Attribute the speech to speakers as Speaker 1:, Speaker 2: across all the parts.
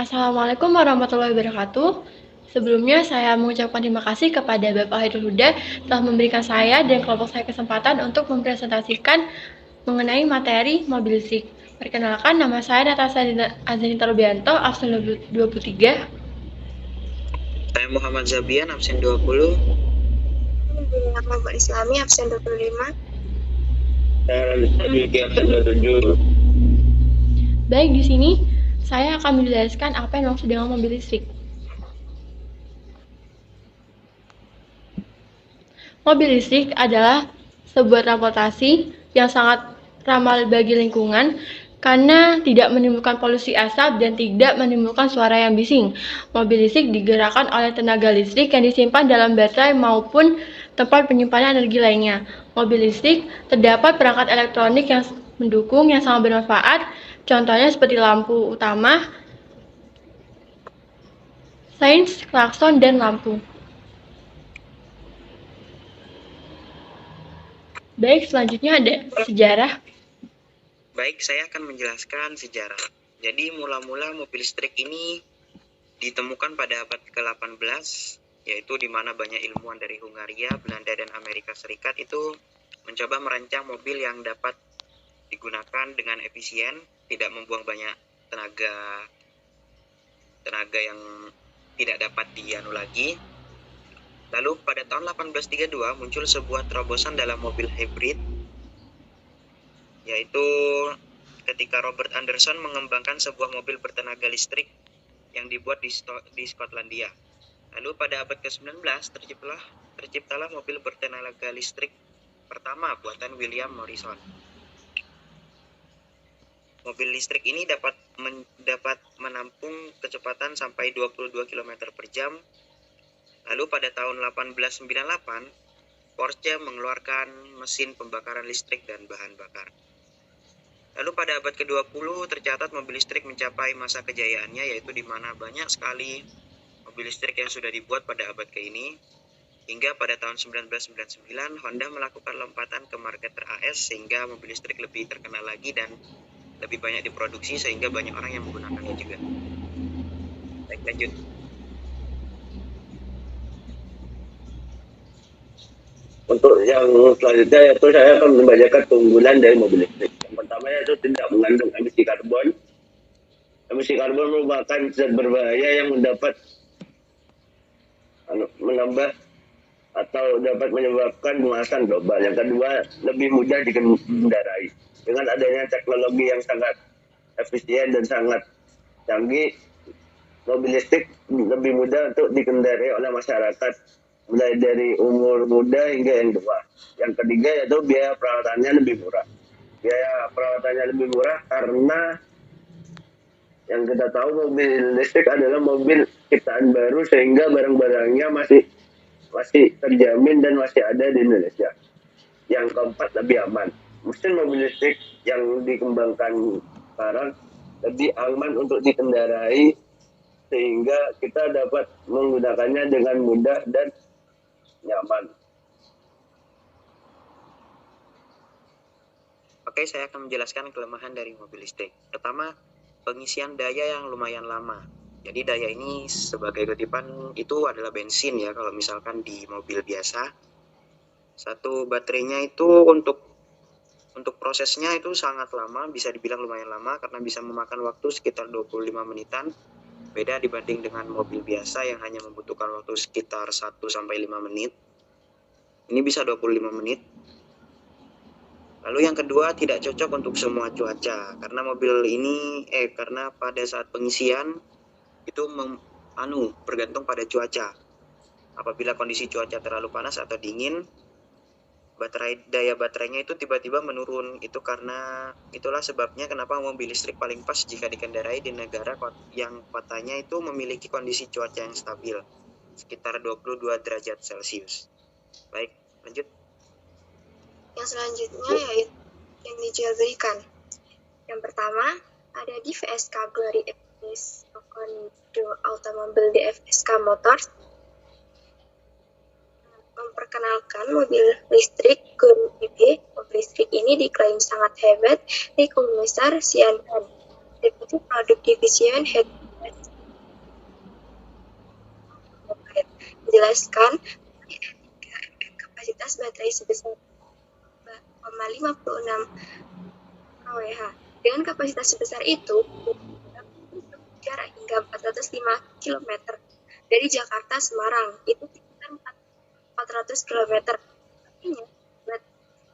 Speaker 1: Assalamualaikum warahmatullahi wabarakatuh. Sebelumnya saya mengucapkan terima kasih kepada Bapak Hairul Huda telah memberikan saya dan kelompok saya kesempatan untuk mempresentasikan mengenai materi mobil listrik. Perkenalkan, nama saya Natasha Azanita Rubianto, absen 23.
Speaker 2: Saya Muhammad Zabian, absen 20.
Speaker 3: Muhammad Islami, absen 25.
Speaker 4: Saya Rizky, absen 27.
Speaker 1: Baik, di sini saya akan menjelaskan apa yang dimaksud dengan mobil listrik. Mobil listrik adalah sebuah transportasi yang sangat ramah bagi lingkungan karena tidak menimbulkan polusi asap dan tidak menimbulkan suara yang bising. Mobil listrik digerakkan oleh tenaga listrik yang disimpan dalam baterai maupun tempat penyimpanan energi lainnya. Mobil listrik terdapat perangkat elektronik yang mendukung yang sangat bermanfaat, contohnya seperti lampu utama, sein, klakson, dan lampu. Baik, selanjutnya ada sejarah.
Speaker 2: Baik, saya akan menjelaskan sejarah. Jadi mula-mula mobil listrik ini ditemukan pada abad ke-18, yaitu di mana banyak ilmuwan dari Hungaria, Belanda, dan Amerika Serikat itu mencoba merancang mobil yang dapat digunakan dengan efisien, tidak membuang banyak tenaga yang tidak dapat dianu lagi. Lalu pada tahun 1832 muncul sebuah terobosan dalam mobil hybrid, yaitu ketika Robert Anderson mengembangkan sebuah mobil bertenaga listrik yang dibuat di Skotlandia. Lalu pada abad ke-19 terciptalah mobil bertenaga listrik pertama buatan William Morrison. Mobil listrik ini dapat menampung kecepatan sampai 22 km per jam. Lalu pada tahun 1898, Porsche mengeluarkan mesin pembakaran listrik dan bahan bakar. Lalu pada abad ke-20 tercatat mobil listrik mencapai masa kejayaannya, yaitu di mana banyak sekali mobil listrik yang sudah dibuat pada abad ke-ini. Hingga pada tahun 1999, Honda melakukan lompatan ke market AS sehingga mobil listrik lebih terkenal lagi dan lebih banyak diproduksi sehingga banyak orang yang menggunakannya juga. Baik, lanjut.
Speaker 4: Untuk yang selanjutnya yaitu saya akan membacakan keunggulan dari mobil listrik. Yang pertama yaitu tidak mengandung emisi karbon. Emisi karbon merupakan zat berbahaya yang menambah atau dapat menyebabkan pemanasan global. Yang kedua, lebih mudah dikendarai. Dengan adanya teknologi yang sangat efisien dan sangat canggih, mobil listrik lebih mudah untuk dikendarai oleh masyarakat, mulai dari umur muda hingga yang tua. Yang ketiga yaitu biaya perawatannya lebih murah. Biaya perawatannya lebih murah karena yang kita tahu mobil listrik adalah mobil ciptaan baru sehingga barang-barangnya masih terjamin dan masih ada di Indonesia. Yang keempat, lebih aman. Mesin mobil listrik yang dikembangkan sekarang lebih aman untuk dikendarai sehingga kita dapat menggunakannya dengan mudah dan nyaman.
Speaker 2: Oke, saya akan menjelaskan kelemahan dari mobil listrik. Pertama, pengisian daya yang lumayan lama. Jadi daya ini sebagai kutipan itu adalah bensin ya kalau misalkan di mobil biasa. Satu baterainya itu untuk prosesnya itu sangat lama, bisa dibilang lumayan lama karena bisa memakan waktu sekitar 25 menitan. Beda dibanding dengan mobil biasa yang hanya membutuhkan waktu sekitar 1-5 menit. Ini bisa 25 menit. Lalu yang kedua, tidak cocok untuk semua cuaca karena karena pada saat pengisian itu bergantung pada cuaca. Apabila kondisi cuaca terlalu panas atau dingin, daya baterainya itu tiba-tiba menurun. Itulah sebabnya kenapa mobil listrik paling pas jika dikendarai di negara yang kotanya itu memiliki kondisi cuaca yang stabil, sekitar 22 derajat Celcius. Baik, lanjut.
Speaker 3: Yang selanjutnya yaitu yang dijual belikan. Yang pertama, ada di VSK Glory FS Kondo Automobil di FSK Motors. Memperkenalkan mobil listrik Glory EV. Mobil listrik ini diklaim sangat hebat di Komisar Sian Deputi Produk Division Head menjelaskan kapasitas baterai sebesar 5,56 kWh. Dengan kapasitas sebesar itu, jarak hingga 405 km dari Jakarta Semarang, itu sekitar 400 km. Artinya,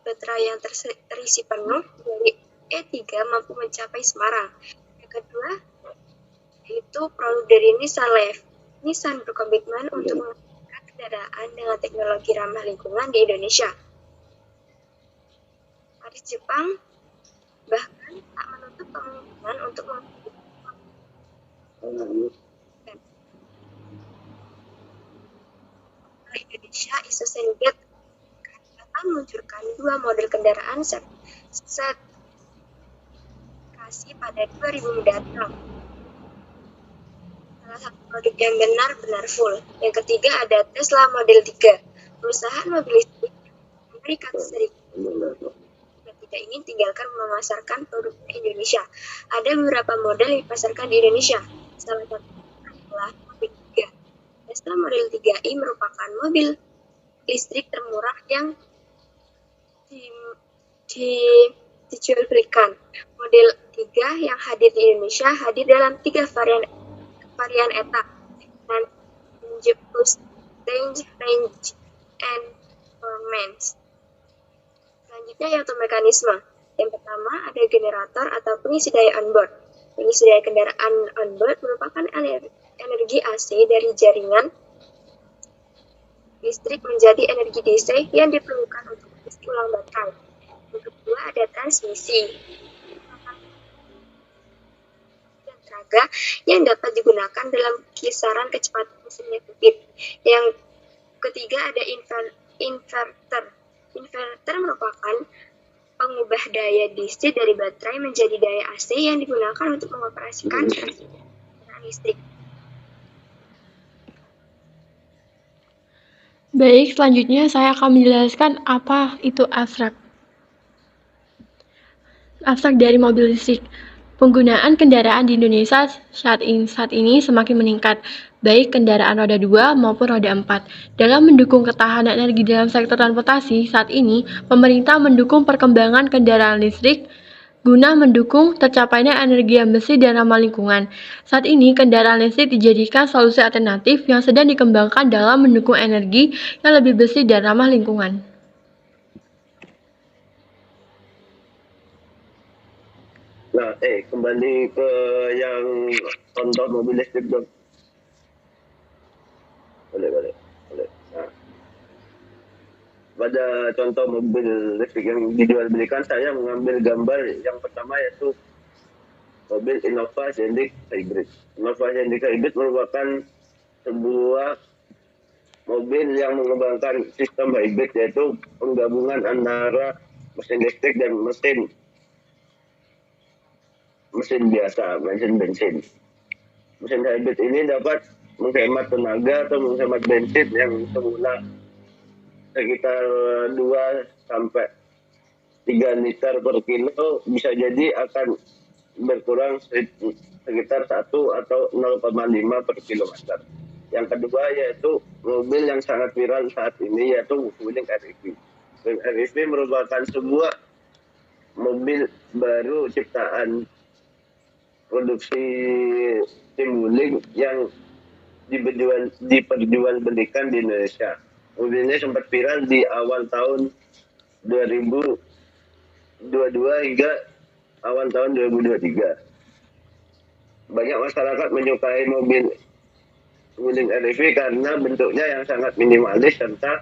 Speaker 3: baterai yang terisi penuh dari E3 mampu mencapai Semarang. Yang kedua, yaitu produk dari Nissan Leaf. Nissan berkomitmen untuk menghasilkan kendaraan dengan teknologi ramah lingkungan di Indonesia. Paris Jepang bahkan tak menutup kemungkinan untuk Indonesia ISO Syndicate akan meluncurkan 2 model kendaraan sertifikasi pada 2000 mendatang. Salah satu produk yang benar-benar full. Yang ketiga ada Tesla Model 3, perusahaan mobil listrik Amerika Serikat. Tidak ingin tinggalkan memasarkan produk Indonesia. Ada beberapa model yang dipasarkan di Indonesia. Salah satu adalah Model 3. Tesla Model 3i merupakan mobil listrik termurah yang dijual belikan. Model 3 yang hadir di Indonesia hadir dalam 3 varian ETA dan boost range and performance. Selanjutnya yaitu mekanisme. Yang pertama ada generator atau pengisi daya onboard. Pengisi daya kendaraan onboard merupakan energi AC dari jaringan listrik menjadi energi DC yang diperlukan untuk mengisi ulang baterai. Yang kedua ada transmisi. Dan tenaga yang dapat digunakan dalam kisaran kecepatan mesinnya sempit. Yang ketiga ada inverter. Inverter merupakan pengubah daya DC dari baterai menjadi daya AC yang digunakan untuk mengoperasikan kendaraan listrik.
Speaker 1: Baik, selanjutnya saya akan menjelaskan apa itu abstrak. Abstrak dari mobil listrik. Penggunaan kendaraan di Indonesia saat ini semakin meningkat, baik kendaraan roda 2 maupun roda 4. Dalam mendukung ketahanan energi dalam sektor transportasi, saat ini pemerintah mendukung perkembangan kendaraan listrik guna mendukung tercapainya energi yang bersih dan ramah lingkungan. Saat ini kendaraan listrik dijadikan solusi alternatif yang sedang dikembangkan dalam mendukung energi yang lebih bersih dan ramah lingkungan.
Speaker 4: Nah, kembali ke yang contoh mobil listrik dong. Boleh. Nah, pada contoh mobil listrik yang dijual belikan, saya mengambil gambar yang pertama yaitu mobil Innova Zendik Hybrid. Innova Zendik Hybrid merupakan sebuah mobil yang mengembangkan sistem hybrid, yaitu penggabungan antara mesin listrik dan mesin biasa, mesin bensin. Mesin hybrid ini dapat menghemat tenaga atau menghemat bensin yang semula sekitar 2 sampai 3 liter per kilo, bisa jadi akan berkurang sekitar 1 atau 0,5 per kilometer. Yang kedua yaitu mobil yang sangat viral saat ini, yaitu Wuling REV. Wuling REV merupakan sebuah mobil baru ciptaan produksi tim Wuling yang diperjualbelikan di Indonesia. Mobilnya sempat viral di awal tahun 2022 hingga awal tahun 2023. Banyak masyarakat menyukai mobil Wuling REV karena bentuknya yang sangat minimalis serta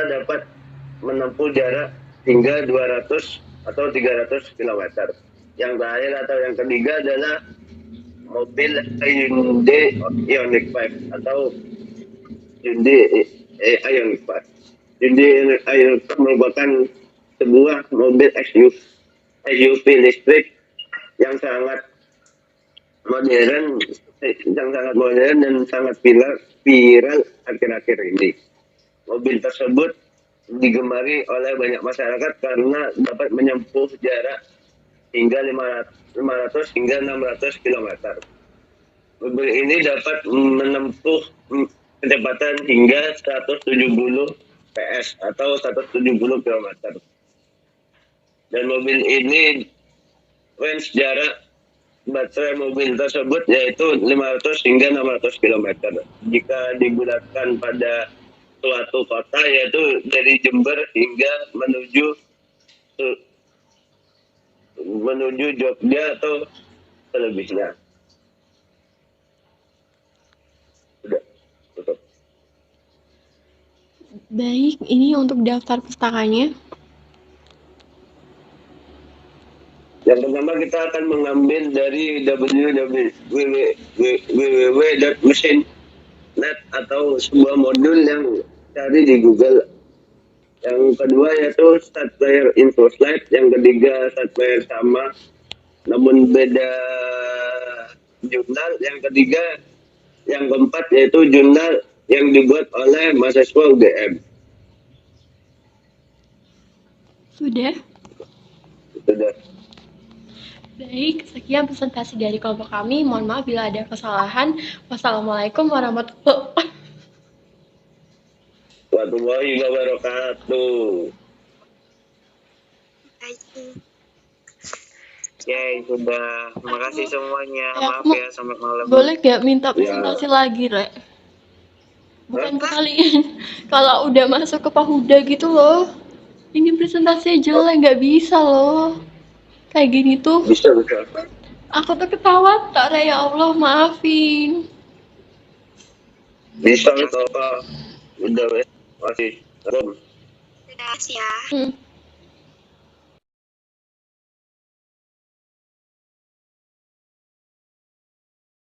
Speaker 4: dapat menempuh jarak hingga 200 atau 300 km. Yang terakhir atau yang ketiga adalah mobil Hyundai Ioniq 5 atau Hyundai Ioniq 5. Hyundai Ioniq 5 merupakan sebuah mobil SUV listrik yang sangat modern dan sangat viral akhir-akhir ini. Mobil tersebut digemari oleh banyak masyarakat karena dapat menempuh jarak hingga 500 hingga 600 km. Mobil ini dapat menempuh kecepatan hingga 170 PS atau 170 km. Dan mobil ini range jarak baterai mobil tersebut yaitu 500 hingga 600 km. Jika digunakan pada suatu kota yaitu dari Jember hingga menuju Jogja atau selebihnya. Sudah, tutup.
Speaker 1: Baik, ini untuk daftar pustakanya.
Speaker 4: Yang pertama kita akan mengambil dari www.mesin.net atau sebuah modul yang cari di Google. Yang kedua yaitu Startplayer Info Slide. Yang ketiga Startplayer sama namun beda jurnal. Yang ketiga, yang keempat yaitu jurnal yang dibuat oleh mahasiswa UGM.
Speaker 1: Sudah?
Speaker 4: Sudah.
Speaker 1: Baik, sekian presentasi dari kelompok kami. Mohon maaf bila ada kesalahan. Wassalamualaikum
Speaker 4: warahmatullahi wabarakatuh.
Speaker 2: Yay, sudah. Terima kasih semuanya. Maaf ya sampai malam.
Speaker 1: Boleh gak minta presentasi lagi, Rek? Bukan ke kalian. Kalau udah masuk ke Pahuda gitu loh. Ini presentasinya jelek, gak bisa loh. Kayak gini tuh.
Speaker 4: Bisa.
Speaker 1: Aku tuh ketawa tak, Rek. Ya Allah, maafin.
Speaker 4: Bisa kalau udah masih.
Speaker 3: Terima kasih ya.